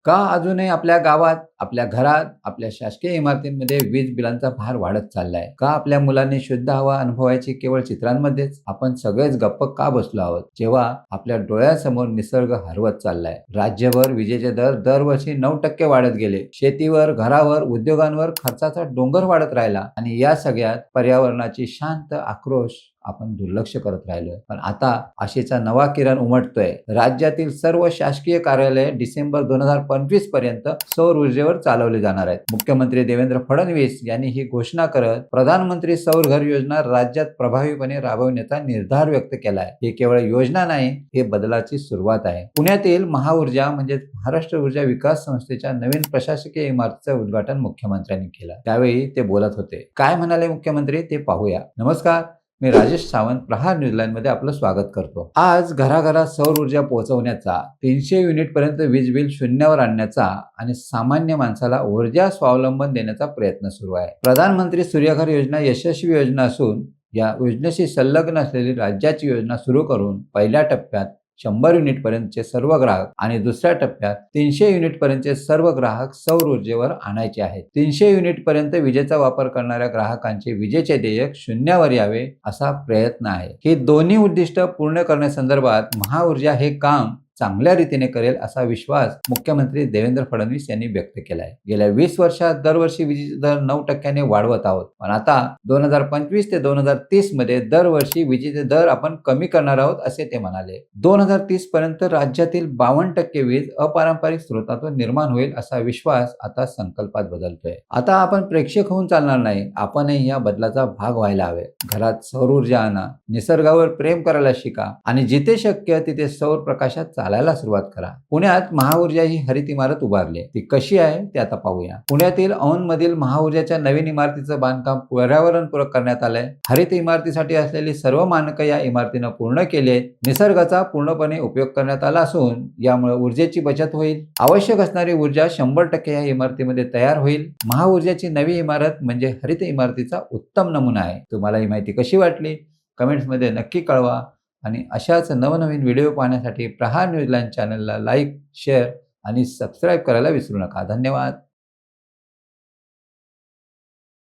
का अजूनही आपल्या गावात, आपल्या घरात, आपल्या शासकीय इमारतींमध्ये वीज बिलांचा भार वाढत चाललाय? का आपल्या मुलांनी शुद्ध हवा अनुभवायची केवळ चित्रांमध्येच? आपण सगळेच गप्प का बसलो आहोत, जेव्हा आपल्या डोळ्यासमोर निसर्ग हरवत चाललाय? राज्यभर विजेचे दर दरवर्षी 9% वाढत गेले. शेतीवर, घरावर, उद्योगांवर खर्चाचा डोंगर वाढत राहिला आणि या सगळ्यात पर्यावरणाची शांत आक्रोश आपण दुर्लक्ष करत राहिलोय. पण आता आशेचा नवा किरण उमटतोय. राज्यातील सर्व शासकीय कार्यालये डिसेंबर 2025 पर्यंत सौर ऊर्जेवर चालवली जाणार आहेत. मुख्यमंत्री देवेंद्र फडणवीस यांनी ही घोषणा करत प्रधानमंत्री सौर घर योजना राज्यात प्रभावीपणे राबवण्याचा निर्धार व्यक्त केला आहे. ही केवळ योजना नाही, हे बदलाची सुरुवात आहे. पुण्यातील महाऊर्जा म्हणजे महाराष्ट्र ऊर्जा विकास संस्थेच्या नवीन प्रशासकीय इमारतीचं उद्घाटन मुख्यमंत्र्यांनी केलं. त्यावेळी ते बोलत होते. काय म्हणाले मुख्यमंत्री ते पाहूया. नमस्कार, मी राजेश सावंत, प्रहार न्यूजलाईन मध्ये आपलं स्वागत करतो. आज घराघरात सौर ऊर्जा पोहोचवण्याचा, 300 युनिट पर्यंत वीज बिल शून्यावर आणण्याचा आणि सामान्य माणसाला ऊर्जा स्वावलंबन देण्याचा प्रयत्न सुरू आहे. प्रधानमंत्री सूर्यघर योजना यशस्वी योजना असून या योजनेशी संलग्न असलेली राज्याची योजना सुरू करून पहिल्या टप्प्यात 100 युनिट पर्यंतचे सर्व ग्राहक आणि दुसऱ्या टप्प्यात 300 युनिट पर्यंतचे सर्व ग्राहक सौर ऊर्जेवर आणायचे आहेत. 300 युनिट पर्यंत विजेचा वापर करणाऱ्या ग्राहकांचे विजेचे देयक शून्यावर यावे असा प्रयत्न आहे. ही दोन्ही उद्दिष्ट पूर्ण करण्यासंदर्भात महाऊर्जा हे काम चांगल्या रीतीने करेल असा विश्वास मुख्यमंत्री देवेंद्र फडणवीस यांनी व्यक्त केला आहे. गेल्या 20 वर्षात दरवर्षी विजेचे दर 9% वाढवत आहोत, पण आता 2025 ते 2030 मध्ये दरवर्षी विजेचे दर आपण कमी करणार आहोत असे ते म्हणाले. 2030 पर्यंत राज्यातील 52% वीज अपारंपरिक स्रोतातून निर्माण होईल असा विश्वास आता संकल्पात बदलतोय. आता आपण प्रेक्षक होऊन चालणार नाही, आपणही या बदलाचा भाग व्हायला हवे. घरात सौर ऊर्जा आणा, निसर्गावर प्रेम करायला शिका आणि जिथे शक्य तिथे सौर प्रकाशात चालायला सुरुवात करा. पुण्यात महाऊर्जा ही हरित इमारत उभारली. ती कशी आहे ते आता पाहूया. पुण्यातील औंधमधील महाऊर्जाच्या नवीन इमारतीचं बांधकाम पर्यावरणपूरक करण्यात आलंय. हरित इमारतीसाठी असलेली सर्व मानकं या इमारतीनं पूर्ण केली आहेत. निसर्गाचा पूर्णपणे उपयोग करण्यात आला असून यामुळे ऊर्जेची बचत होईल. आवश्यक असणारी ऊर्जा 100% या इमारतीमध्ये तयार होईल. महाऊर्जाची नवी इमारत म्हणजे हरित इमारतीचा उत्तम नमुना आहे. तुम्हाला ही माहिती कशी वाटली? कमेंट्समध्ये नक्की कळवा आणि अशाच नवनवीन व्हिडिओ पाहण्यासाठी प्रहार न्यूजलाईन चॅनलला लाईक, शेअर आणि सबस्क्राईब करायला विसरू नका. धन्यवाद.